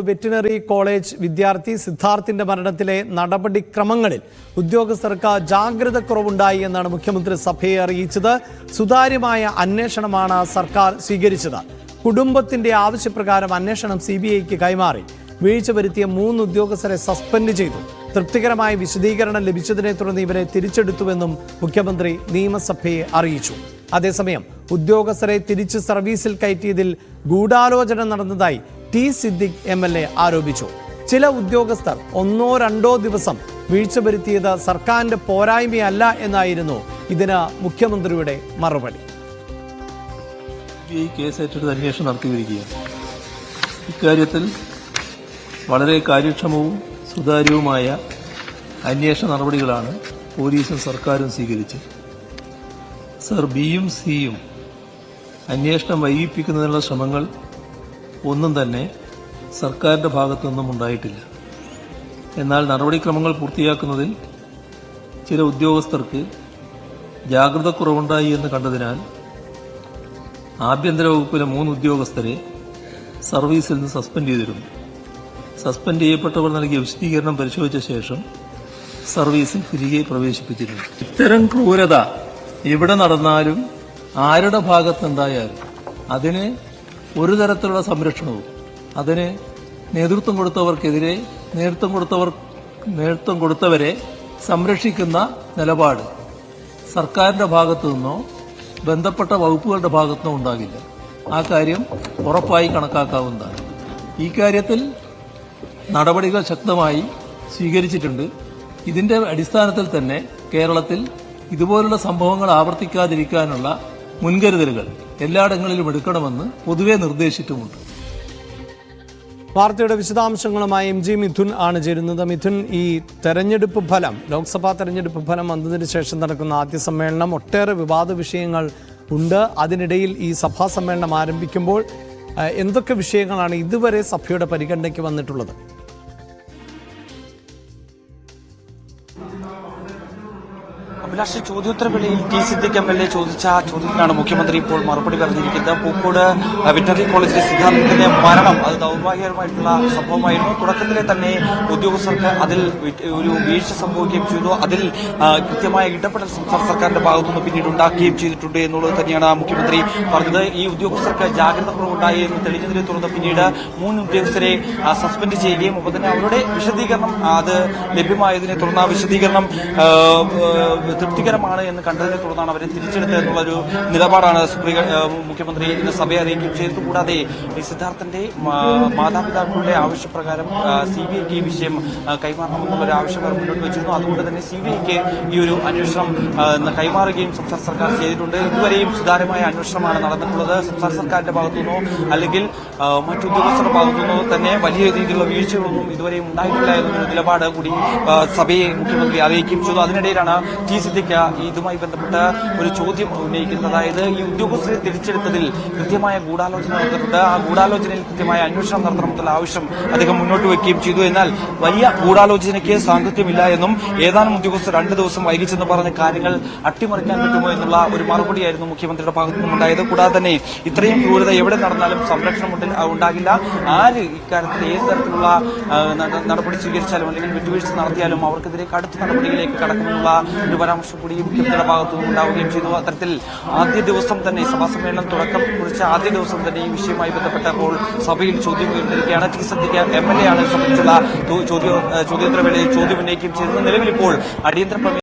Veterinary college വിദ്യാർത്ഥി സിദ്ധാർത്ഥിന്റെ മരണത്തിലെ നടപടിക്രമങ്ങളിൽ ഉദ്യോഗസ്ഥർക്ക് ജാഗ്രത കുറവുണ്ടായി എന്നാണ് മുഖ്യമന്ത്രി സഭയെ അറിയിച്ചത്. സുതാര്യമായ അന്വേഷണമാണ് സർക്കാർ സ്വീകരിച്ചത്. കുടുംബത്തിന്റെ ആവശ്യപ്രകാരം അന്വേഷണം CBIക്ക് കൈമാറി. വീഴ്ച വരുത്തിയ 3 ഉദ്യോഗസ്ഥരെ സസ്പെൻഡ് ചെയ്തു. തൃപ്തികരമായ വിശദീകരണം ലഭിച്ചതിനെ തുടർന്ന് ഇവരെ തിരിച്ചെടുത്തുവെന്നും മുഖ്യമന്ത്രി നിയമസഭയെ അറിയിച്ചു. അതേസമയം ഉദ്യോഗസ്ഥരെ തിരിച്ച് സർവീസിൽ കയറ്റിയതിൽ ഗൂഢാലോചന നടന്നതായി T. സിദ്ദിഖ് MLA ആരോപിച്ചു. ചില ഉദ്യോഗസ്ഥർ 1-2 ദിവസം വീഴ്ച വരുത്തിയത് സർക്കാരിന്റെ പോരായ്മയല്ല എന്നായിരുന്നു ഇതിന് മുഖ്യമന്ത്രിയുടെ മറുപടി. കേസ് ഏറ്റെടുത്ത് അന്വേഷണം നടത്തിവരികയാണ്. ഇക്കാര്യത്തിൽ വളരെ കാര്യക്ഷമവും സുതാര്യവുമായ അന്വേഷണ നടപടികളാണ് പോലീസും സർക്കാരും സ്വീകരിച്ചത്. സർ, ബിയും സിയും അന്വേഷണം വൈകിപ്പിക്കുന്നതിനുള്ള ശ്രമങ്ങൾ ഒന്നും തന്നെ സർക്കാരിന്റെ ഭാഗത്തുനിന്നും ഉണ്ടായിട്ടില്ല. എന്നാൽ നടപടിക്രമങ്ങൾ പൂർത്തിയാക്കുന്നതിൽ ചില ഉദ്യോഗസ്ഥർക്ക് ജാഗ്രത കുറവുണ്ടായി എന്ന് കണ്ടതിനാൽ ആഭ്യന്തര വകുപ്പിലെ 3 ഉദ്യോഗസ്ഥരെ സർവീസിൽ നിന്ന് സസ്പെൻഡ് ചെയ്തിരുന്നു. സസ്പെൻഡ് ചെയ്യപ്പെട്ടവർ നൽകിയ വിശദീകരണം പരിശോധിച്ച ശേഷം സർവീസിൽ തിരികെ പ്രവേശിപ്പിച്ചിരുന്നു. ഇത്തരം ക്രൂരത എവിടെ നടന്നാലും ആരുടെ ഭാഗത്തുണ്ടായാലും അതിന് ഒരു തരത്തിലുള്ള സംരക്ഷണവും, അതിന് നേതൃത്വം കൊടുത്തവർക്കെതിരെ നേതൃത്വം കൊടുത്തവരെ സംരക്ഷിക്കുന്ന നിലപാട് സർക്കാരിന്റെ ഭാഗത്തു നിന്നോ ബന്ധപ്പെട്ട വകുപ്പുകളുടെ ഭാഗത്തു നിന്നോ ഉണ്ടാകില്ല. ആ കാര്യം ഉറപ്പായി കണക്കാക്കാവുന്നതാണ്. ഈ കാര്യത്തിൽ നടപടികൾ ശക്തമായി സ്വീകരിച്ചിട്ടുണ്ട്. ഇതിന്റെ അടിസ്ഥാനത്തിൽ തന്നെ കേരളത്തിൽ ഇതുപോലുള്ള സംഭവങ്ങൾ ആവർത്തിക്കാതിരിക്കാനുള്ള മുൻകരുതലുകൾ എല്ലായിടങ്ങളിലും എടുക്കണമെന്ന് പൊതുവെ നിർദ്ദേശിച്ചിട്ടുമുണ്ട്. വാർത്തയുടെ വിശദാംശങ്ങളുമായി MG മിഥുൻ ആണ് ചേരുന്നത്. മിഥുൻ, ഈ തെരഞ്ഞെടുപ്പ് ഫലം, ലോക്സഭാ തെരഞ്ഞെടുപ്പ് ഫലം വന്നതിന് ശേഷം നടക്കുന്ന ആദ്യ സമ്മേളനം, ഒട്ടേറെ വിവാദ വിഷയങ്ങൾ ഉണ്ട്. അതിനിടയിൽ ഈ സഭാ സമ്മേളനം ആരംഭിക്കുമ്പോൾ എന്തൊക്കെ വിഷയങ്ങളാണ് ഇതുവരെ സഭയുടെ പരിഗണനയ്ക്ക് വന്നിട്ടുള്ളത്? അഭിലാഷ്, ചോദ്യോത്തരവേളയിൽ T. സിദ്ദിഖ് MLA ചോദിച്ച ചോദ്യത്തിനാണ് മുഖ്യമന്ത്രി ഇപ്പോൾ മറുപടി പറഞ്ഞിരിക്കുന്നത്. പൂക്കോട് വെറ്റിനറി കോളേജിലെ സിദ്ധാർത്ഥിന്റെ മരണം അത് ദൗർഭാഗ്യകരമായിട്ടുള്ള സംഭവമായിരുന്നു. തുടക്കത്തിലെ തന്നെ ഉദ്യോഗസ്ഥർക്ക് അതിൽ ഒരു വീഴ്ച സംഭവിക്കുകയും ചെയ്തു. അതിൽ കൃത്യമായ ഇടപെടൽ സംസ്ഥാന സർക്കാരിന്റെ ഭാഗത്തുനിന്ന് പിന്നീട് ഉണ്ടാക്കുകയും ചെയ്തിട്ടുണ്ട് എന്നുള്ളത് തന്നെയാണ് മുഖ്യമന്ത്രി പറഞ്ഞത്. ഈ ഉദ്യോഗസ്ഥർക്ക് ജാഗ്രത കുറവുണ്ടായി എന്ന് തെളിഞ്ഞതിനെ തുടർന്ന് പിന്നീട് 3 ഉദ്യോഗസ്ഥരെ സസ്പെൻഡ് ചെയ്യുകയും ഒപ്പം തന്നെ അവരുടെ വിശദീകരണം അത് ലഭ്യമായതിനെ തുടർന്ന് ആ വിശദീകരണം തൃപ്തികരമാണ് എന്ന് കണ്ടതിനെ തുടർന്നാണ് അവരെ തിരിച്ചെടുത്തത് എന്നുള്ളൊരു നിലപാടാണ് മുഖ്യമന്ത്രി ഇന്ന് സഭയെ അറിയിക്കുകയും ചെയ്തത്. കൂടാതെ ഈ സിദ്ധാർത്ഥന്റെ മാതാപിതാക്കളുടെ ആവശ്യപ്രകാരം CBIക്ക് ഈ വിഷയം കൈമാറണമെന്നുള്ളൊരു ആവശ്യം മുന്നോട്ട് വെച്ചിരുന്നു. അതുകൊണ്ട് തന്നെ CBIക്ക് ഈ ഒരു അന്വേഷണം കൈമാറുകയും സംസ്ഥാന സർക്കാർ ചെയ്തിട്ടുണ്ട്. ഇതുവരെയും സുതാര്യമായ അന്വേഷണമാണ് നടന്നിട്ടുള്ളത്. സംസ്ഥാന സർക്കാരിന്റെ ഭാഗത്തുനിന്നോ അല്ലെങ്കിൽ മറ്റുദ്യോഗസ്ഥരുടെ ഭാഗത്തുനിന്നോ തന്നെ വലിയ രീതിയിലുള്ള വീഴ്ചകളൊന്നും ഇതുവരെയും ഉണ്ടായിട്ടില്ല എന്നൊരു നിലപാട് കൂടി സഭയെ മുഖ്യമന്ത്രി അറിയിക്കുകയും ചെയ്തു. അതിനിടയിലാണ് T. സിദ്ദിഖ് ഇതുമായി ബന്ധപ്പെട്ട് ഒരു ചോദ്യം ഉന്നയിക്കുന്നത്. അതായത് ഈ ഉദ്യോഗസ്ഥരെ തിരിച്ചെടുത്തതിൽ കൃത്യമായ ഗൂഢാലോചന നടന്നിട്ടുണ്ട്. ആ ഗൂഢാലോചനയിൽ കൃത്യമായ അന്വേഷണം നടത്തണമെന്നുള്ള ആവശ്യം അദ്ദേഹം മുന്നോട്ട് വയ്ക്കുകയും ചെയ്തു. എന്നാൽ വലിയ ഗൂഢാലോചനയ്ക്ക് സാങ്കത്യമില്ല എന്നും ഏതാനും ഉദ്യോഗസ്ഥർ 2 ദിവസം വൈകിച്ചെന്ന് പറഞ്ഞ കാര്യങ്ങൾ അട്ടിമറിക്കാൻ പറ്റുമോ എന്നുള്ള ഒരു മറുപടിയായിരുന്നു മുഖ്യമന്ത്രിയുടെ ഭാഗത്തു നിന്നുണ്ടായത്. കൂടാതെ തന്നെ ഇത്രയും ക്രൂരത എവിടെ നടന്നാലും സംരക്ഷണം ഉണ്ടാകില്ല. ആര് ഇക്കാര്യത്തിൽ ഏത് തരത്തിലുള്ള നടപടി സ്വീകരിച്ചാലും അല്ലെങ്കിൽ വിട്ടുവീഴ്ച നടത്തിയാലും അവർക്കെതിരെ കടുത്ത നടപടികളിലേക്ക് കടക്കുമെന്നുള്ള ഒരു പരാമർശം കൂടി മുഖ്യമന്ത്രിയുടെ ഭാഗത്തുനിന്ന് ഉണ്ടാവുകയും ചെയ്തു. അത്തരത്തിൽ ആദ്യ ദിവസം തന്നെ സഭാ സമ്മേളനം തുടക്കം കുറിച്ച ആദ്യ ദിവസം തന്നെ ഈ വിഷയവുമായി ബന്ധപ്പെട്ടപ്പോൾ സഭയിൽ ചോദ്യം ഉയർന്നിരിക്കുകയാണ്. T. സിദ്ദിഖ് MLA ആണ് സംബന്ധിച്ചുള്ള ചോദ്യോത്തരവേളയിൽ ചോദ്യം ഉന്നയിക്കുകയും ചെയ്തത്. നിലവിലിപ്പോൾ അടിയന്തര